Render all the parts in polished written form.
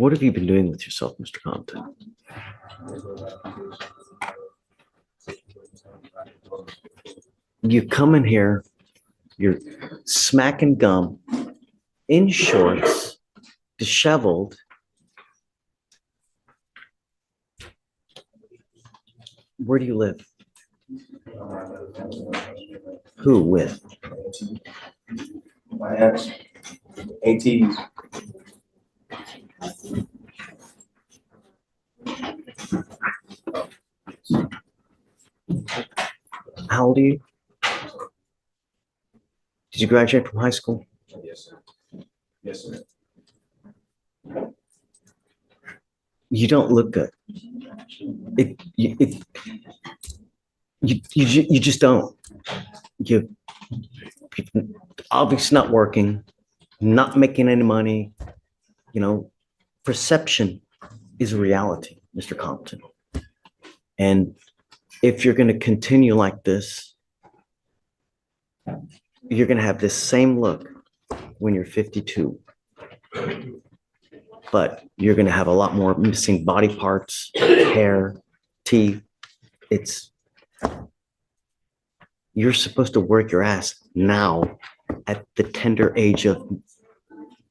What have you been doing with yourself, Mr. Compton? You come in here, you're smacking gum, in shorts, disheveled. Where do you live? Who with? My ex, ATs. How old are you? Did you graduate from high school? Yes, sir. Yes, sir. You don't look good. You just don't. You obviously not working, not making any money. You know, perception is reality, Mr. Compton. And if you're going to continue like this, you're going to have this same look when you're 52. But you're going to have a lot more missing body parts, hair, teeth. You're supposed to work your ass now at the tender age of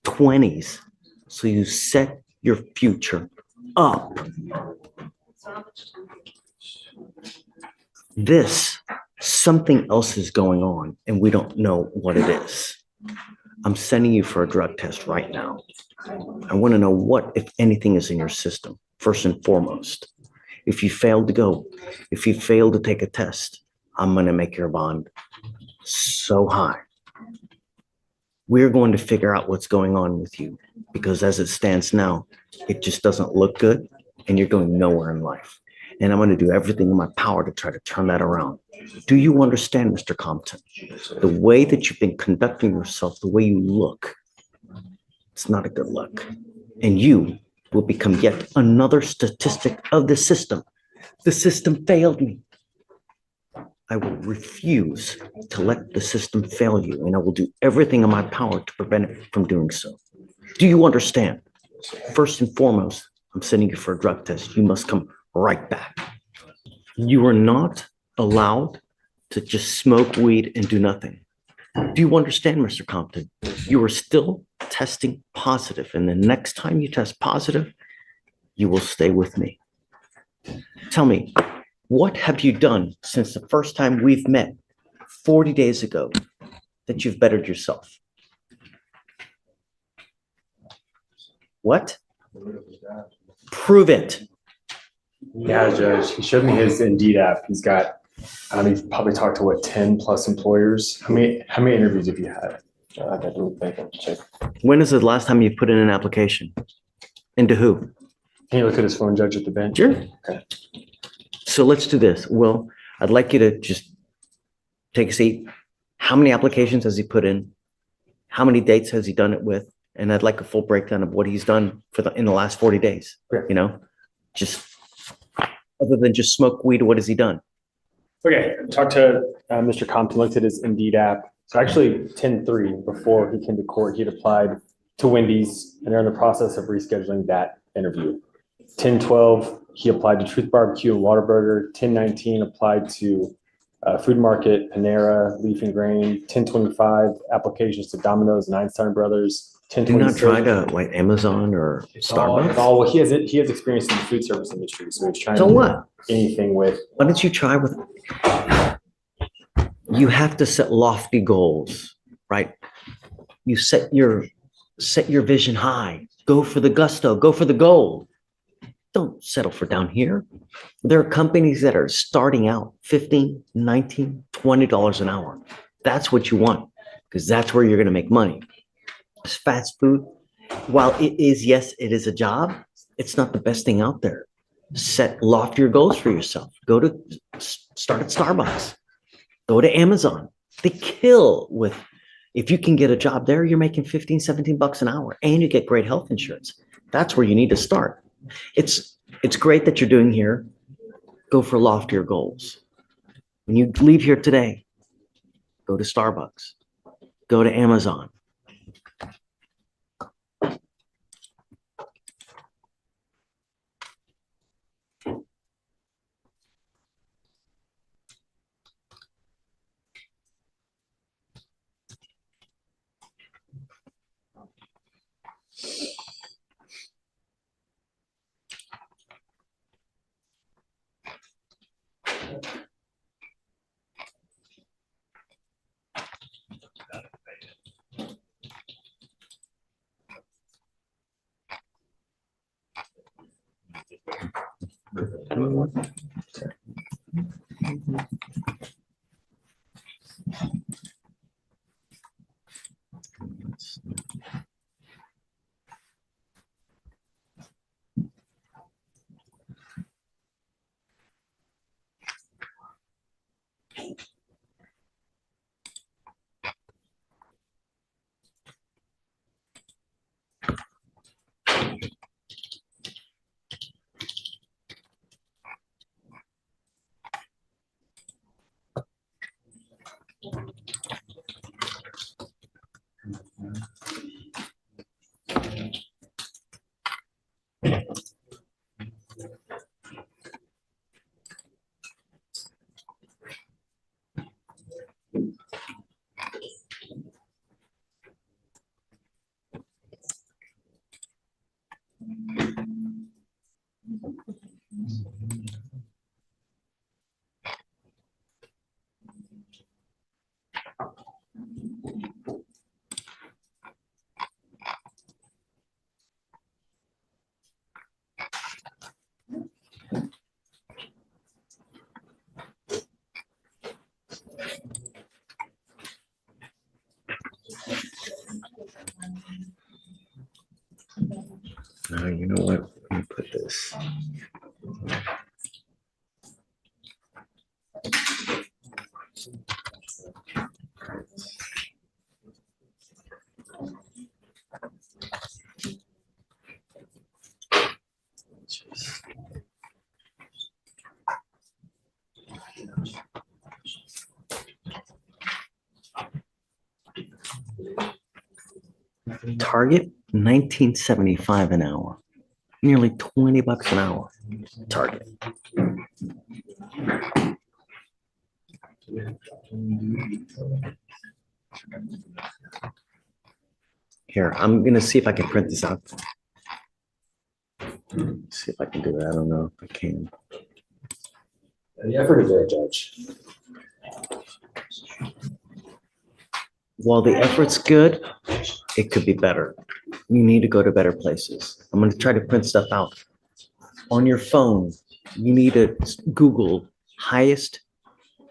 20s. So you set your future up. Something else is going on and we don't know what it is. I'm sending you for a drug test right now. I want to know what, if anything, is in your system, first and foremost. If you fail to take a test, I'm going to make your bond so high. We're going to figure out what's going on with you because as it stands now, it just doesn't look good and you're going nowhere in life. And I'm going to do everything in my power to try to turn that around. Do you understand, Mr. Compton? The way that you've been conducting yourself, the way you look, it's not a good look. And you will become yet another statistic of the system. The system failed me. I will refuse to let the system fail you, and I will do everything in my power to prevent it from doing so. Do you understand? First and foremost, I'm sending you for a drug test. You must come right back. You are not allowed to just smoke weed and do nothing. Do you understand, Mr. Compton? You are still testing positive, and the next time you test positive, you will stay with me. Tell me, what have you done since the first time we've met 40 days ago that you've bettered yourself? What? Prove it. Yeah, Judge. He showed me his Indeed app. He's got, I don't know, he's probably talked to what, 10 plus employers. How many interviews have you had? I got to check. When is the last time you put in an application? And to who? Can you look at his phone, Judge, at the bench? Sure. Okay. So let's do this. Well, I'd like you to just take a seat. How many applications has he put in? How many dates has he done it with? And I'd like a full breakdown of what he's done in the last 40 days. Okay. You know, just other than just smoke weed, what has he done? Okay. Talked to Mr. Compton, looked at his Indeed app. So actually 10-3, before he came to court, he'd applied to Wendy's and they're in the process of rescheduling that interview. 10-12, he applied to Truth Barbecue and Whataburger. 10-19 applied to Food Market, Panera, Leaf and Grain. 10-25 applications to Domino's and Einstein Brothers. Do you not try to like Amazon or Starbucks? Well, he has experience in the food service industry, so he's trying So to what? do anything with. Why don't you try with? You have to set lofty goals, right? You set your vision high. Go for the gusto. Go for the gold. Don't settle for down here. There are companies that are starting out $15, $19, $20 an hour. That's what you want because that's where you're going to make money. It's fast food. While it is, yes, it is a job, it's not the best thing out there. Set loftier goals for yourself. Start at Starbucks. Go to Amazon. They kill with, if you can get a job there, you're making 15, 17 bucks an hour and you get great health insurance. That's where you need to start. It's great that you're doing here. Go for loftier goals. When you leave here today, go to Starbucks. Go to Amazon. Now, you know what? Let me put this. Target, 19.75 an hour, nearly $20 an hour. Target. Here, I'm gonna see if I can print this out. See if I can do that. I don't know if I can. The effort is there, Judge. While the effort's good, it could be better. You need to go to better places. I'm gonna try to print stuff out. On your phone, you need to Google highest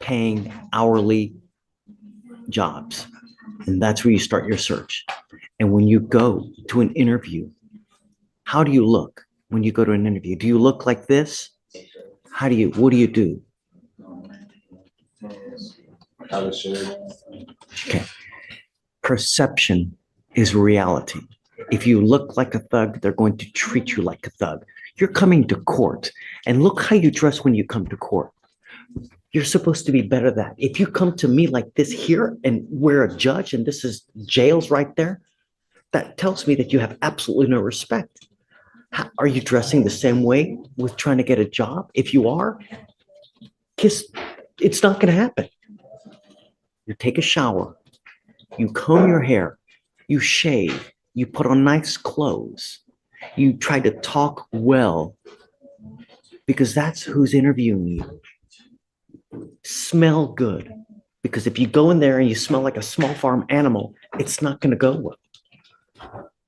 paying hourly jobs. And that's where you start your search. And when you go to an interview, how do you look when you go to an interview? Do you look like this? What do you do? Okay. Perception is reality. If you look like a thug, they're going to treat you like a thug. You're coming to court, and look how you dress when you come to court. You're supposed to be better than that. If you come to me like this here and we're a judge and this is jails right there, that tells me that you have absolutely no respect. Are you dressing the same way with trying to get a job? If you are, it's not going to happen. You take a shower, you comb your hair, you shave, you put on nice clothes, you try to talk well, because that's who's interviewing you. Smell good, because if you go in there and you smell like a small farm animal, it's not going to go well.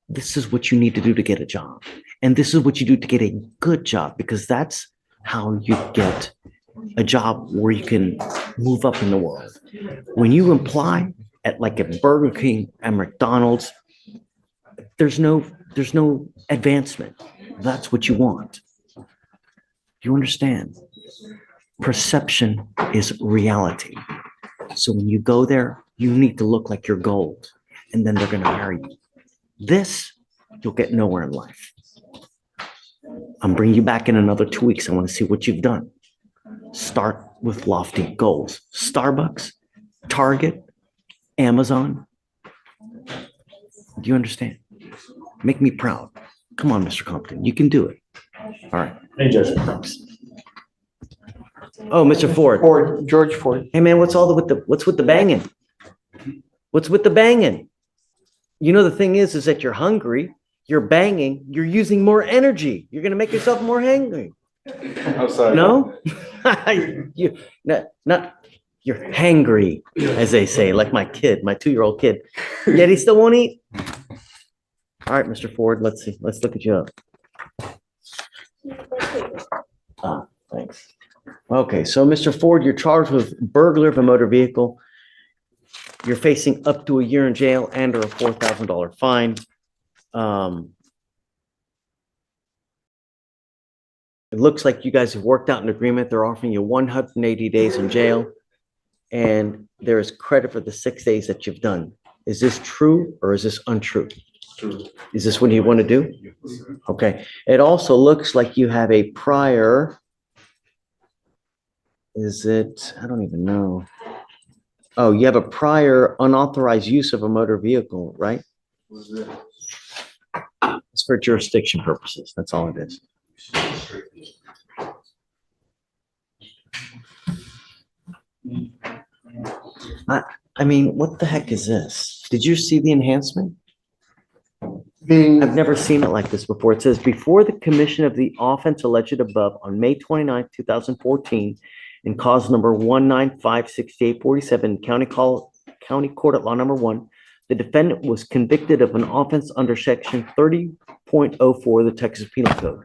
This is what you need to do to get a job. And this is what you do to get a good job, because that's how you get a job where you can move up in the world. When you apply at like a Burger King and McDonald's, there's no advancement. That's what you want. You understand? Perception is reality. So when you go there, you need to look like you're gold, and then they're going to hire you. This, you'll get nowhere in life. I'm bringing you back in another 2 weeks. I want to see what you've done. Start with lofty goals. Starbucks, Target, Amazon. Do you understand? Make me proud. Come on, Mr. Compton. You can do it. All right. Hey, Judge. Oh, Mr. Ford. George Ford. Hey, man, what's with the banging? What's with the banging? You know, the thing is that you're hungry, you're banging, you're using more energy. You're going to make yourself more hangry. I'm sorry. No? You're hangry, as they say, like my kid, my 2-year-old kid. Yet he still won't eat. All right, Mr. Ford, let's see. Let's look at you up. Thanks. Okay, so Mr. Ford, you're charged with burglary of a motor vehicle. You're facing up to a year in jail and or a $4,000 fine. It looks like you guys have worked out an agreement. They're offering you 180 days in jail, and there is credit for the 6 days that you've done. Is this true or is this untrue? True. Is this what you want to do? Okay. It also looks like you have a prior. Is it? I don't even know. Oh, you have a prior unauthorized use of a motor vehicle, right? It's for jurisdiction purposes. That's all it is. I mean, what the heck is this? Did you see the enhancement? I've never seen it like this before. It says, before the commission of the offense alleged above on May 29th, 2014, in cause number 1956847, County Court at Law Number 1, the defendant was convicted of an offense under section 30.04 of the Texas Penal Code.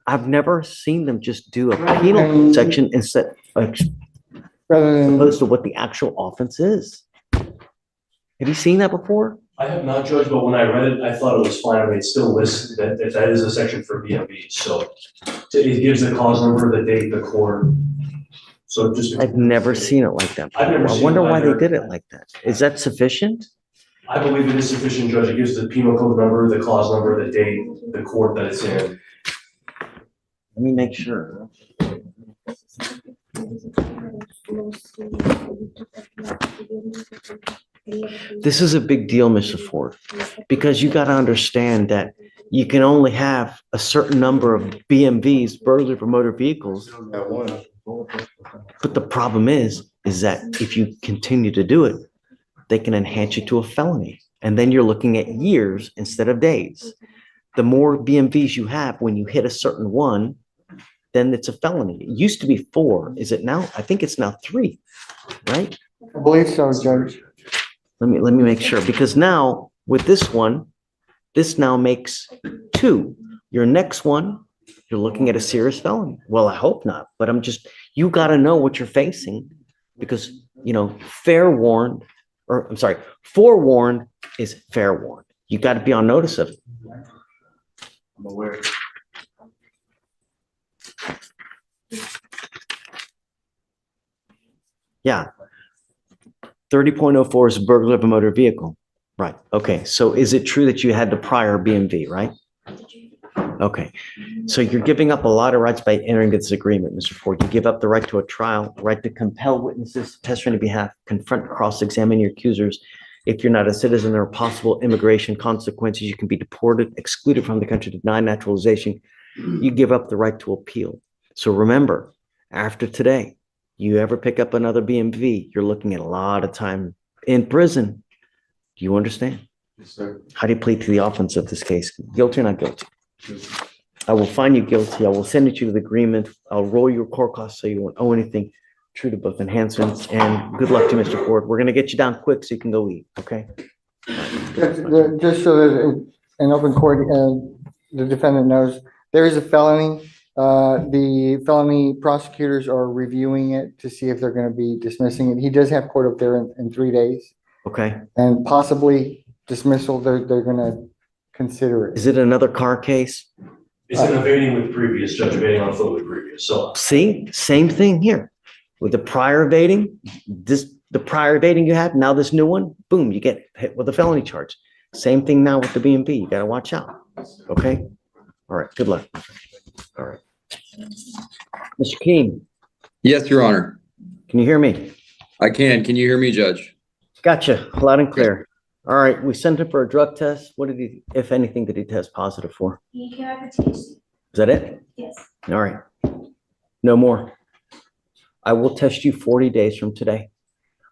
I've never seen them just do a penal section instead, opposed to what the actual offense is. Have you seen that before? I have not, Judge, but when I read it, I thought it was fine. I mean, it still lists that that is a section for BMV. So it gives the cause number, the date, the court. So just. I've never seen it like that. I've never I seen wonder it why they either. did it like that. Is that sufficient? I believe it is sufficient, Judge. It gives the penal code number, the clause number, the date, the court that it's in. Let me make sure. This is a big deal, Mr. Ford, because you got to understand that you can only have a certain number of BMVs, burglary for motor vehicles. But the problem is that if you continue to do it, they can enhance you to a felony. And then you're looking at years instead of days. The more BMVs you have, when you hit a certain one, then it's a felony. It used to be 4. Is it now? I think it's now 3, right? I believe so, Judge. Let me make sure, because now with this one, this now makes 2. Your next one, you're looking at a serious felony. Well, I hope not, but you got to know what you're facing, because, forewarned is fair warned. You got to be on notice of it. I'm aware. Yeah. 30.04 is burglary of a motor vehicle. Right. Okay. So is it true that you had the prior BMV, right? Okay. So you're giving up a lot of rights by entering this agreement, Mr. Ford. You give up the right to a trial, right to compel witnesses, testify on your behalf, confront, cross-examine your accusers. If you're not a citizen, there are possible immigration consequences. You can be deported, excluded from the country, denied naturalization. You give up the right to appeal. So remember, after today, you ever pick up another BMV, you're looking at a lot of time in prison. Do you understand? Yes, sir. How do you plead to the offense of this case? Guilty or not guilty? I will find you guilty. I will send you to the agreement. I'll roll your court costs so you won't owe anything. True to both enhancements, and good luck to Mr. Ford. We're going to get you down quick so you can go eat, okay? Just so that in open court, the defendant knows, there is a felony. The felony prosecutors are reviewing it to see if they're going to be dismissing it. He does have court up there in 3 days, Okay. and possibly dismissal. They're going to consider it. Is it another car case? It's an evading with previous, Judge, evading on foot with previous. So See, same thing here. With the prior evading, the prior evading you had, now this new one, boom, you get hit with a felony charge. Same thing now with the BMV. You got to watch out. Okay? All right. Good luck. All right. Mr. Keen, Yes, Your Honor. can you hear me? I can. Can you hear me, Judge? Gotcha. Loud and clear. All right. We sent him for a drug test. What did he, if anything, did he test positive for? He came back with THC. Is that it? Yes. All right. No more. I will test you 40 days from today.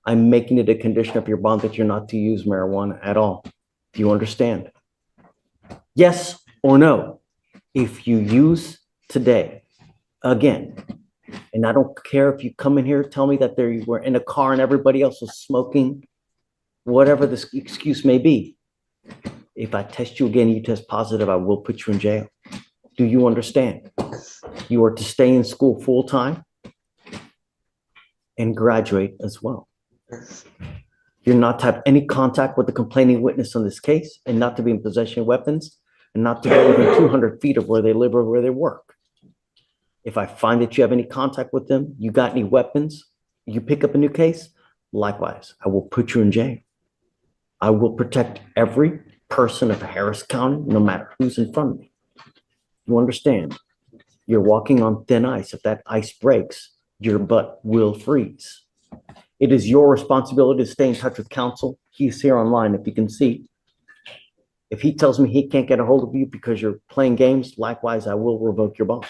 I'm making it a condition of your bond that you're not to use marijuana at all. Do you understand? Yes or no? If you use today, again, and I don't care if you come in here, tell me that you were in a car and everybody else was smoking, whatever the excuse may be. If I test you again, you test positive, I will put you in jail. Do you understand? You are to stay in school full-time and graduate as well. You're not to have any contact with the complaining witness on this case, and not to be in possession of weapons, and not to go within 200 feet of where they live or where they work. If I find that you have any contact with them, you got any weapons, you pick up a new case, likewise, I will put you in jail. I will protect every person of Harris County, no matter who's in front of me. You understand? You're walking on thin ice. If that ice breaks, your butt will freeze. It is your responsibility to stay in touch with counsel. He's here online, if you can see. If he tells me he can't get a hold of you because you're playing games, likewise, I will revoke your bond.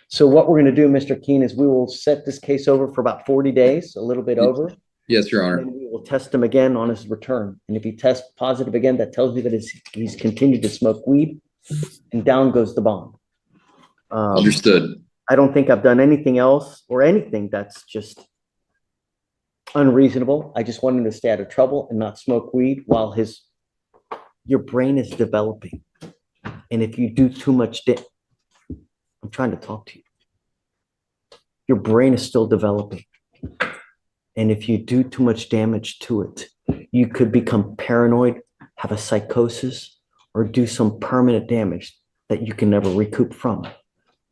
So what we're going to do, Mr. Keene, is we will set this case over for about 40 days, a little bit over. Yes, Your Honor. And we will test him again on his return. And if he tests positive again, that tells me that he's continued to smoke weed, and down goes the bond. Understood. I don't think I've done anything else or anything that's just unreasonable. I just want him to stay out of trouble and not smoke weed while your brain is developing. And if you do too much, I'm trying to talk to you. Your brain is still developing. And if you do too much damage to it, you could become paranoid, have a psychosis, or do some permanent damage that you can never recoup from.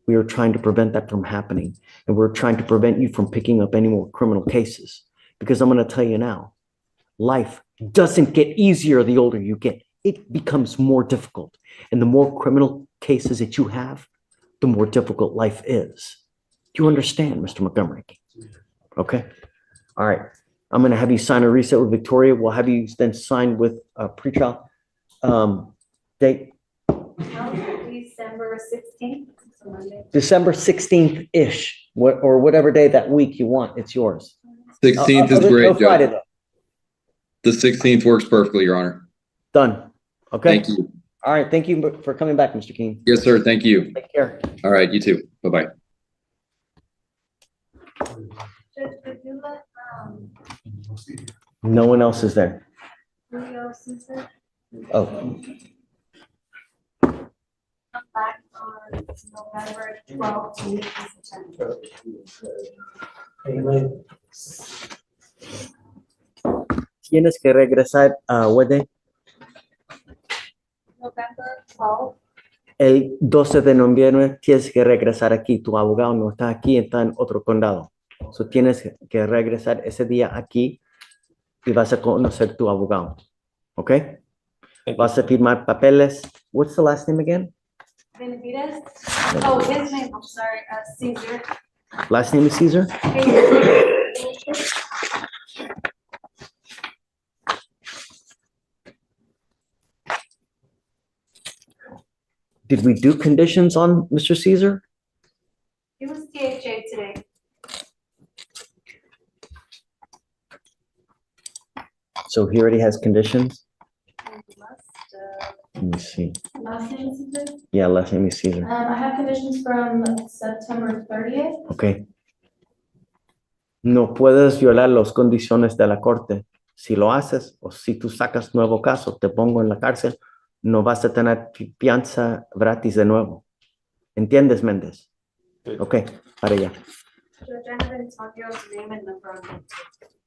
We are trying to prevent that from happening. And we're trying to prevent you from picking up any more criminal cases. Because I'm going to tell you now, life doesn't get easier the older you get. It becomes more difficult. And the more criminal cases that you have, the more difficult life is. Do you understand, Mr. Montgomery? Okay. All right. I'm going to have you sign a reset with Victoria. We'll have you then sign with a pretrial date. December 16th. December 16th-ish, or whatever day that week you want. It's yours. 16th is No great, Friday, Judge. though. The 16th works perfectly, Your Honor. Done. Okay. Thank you. All right. Thank you for coming back, Mr. Keene. Yes, sir. Thank you. Take care. All right. You too. Bye-bye. Judge, could you let, No one else is there. Julio Caesar Oh, come back on November 12th to meet his attorney? tienes que regresar a Wede November 12th, el 12 de noviembre. Tienes que regresar aquí. Tu abogado no está aquí, está en otro condado. So tienes que regresar ese día aquí y vas a conocer tu abogado. ¿Ok? Vas a firmar papeles. What's the last name again? Benavides. Oh, his name, I'm sorry, Caesar. Last name is Caesar? Did we do conditions on Mr. Caesar? He was THA today. So he already has conditions? Must, Let me see. Last name is Caesar? Yeah, last name is Caesar. I have conditions from September 30th. Ok. No puedes violar las condiciones de la corte. Si lo haces o si tú sacas nuevo caso, te pongo en la cárcel, no vas a tener fianza gratis de nuevo. ¿Entiendes, Méndez? Ok, para allá. Judge, I have Antonio's name and number on it.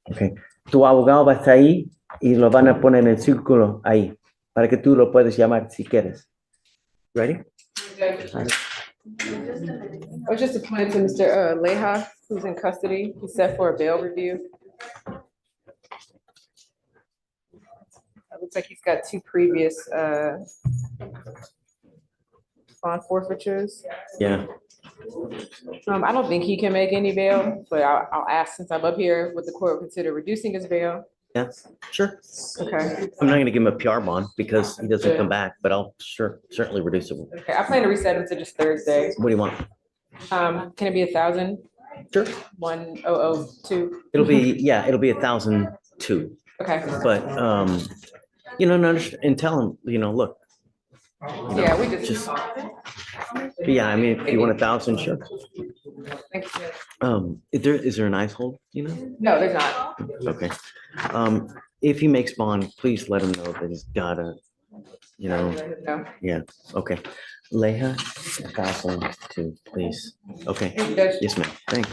Ok. Tu abogado va a estar ahí y lo van a poner en el círculo ahí para que tú lo puedes llamar si quieres. Ready? Just a minute. I was just appointed to Mr. Leha, who's in custody. He's set for a bail review. It looks like he's got two previous bond forfeitures. Yeah. I don't think he can make any bail, but I'll ask since I'm up here, would the court consider reducing his bail? Yes, sure. Okay. I'm not going to give him a PR bond because he doesn't come back, but I'll certainly reduce it. Okay, I plan to reset him to just Thursday. What do you want? Can it be 1,000? Sure. 1,002? It'll be 1,002. Okay. But, no, and tell him, look. Yeah, we just. Yeah, I mean, if you want 1,000, sure. Thank you. Is there an ice hold, No, there's not. Okay. If he makes bond, please let him know that he's gotta you know, No. okay. Leah, 1,002, please. Okay, Thank you, Judge. yes, ma'am, thanks.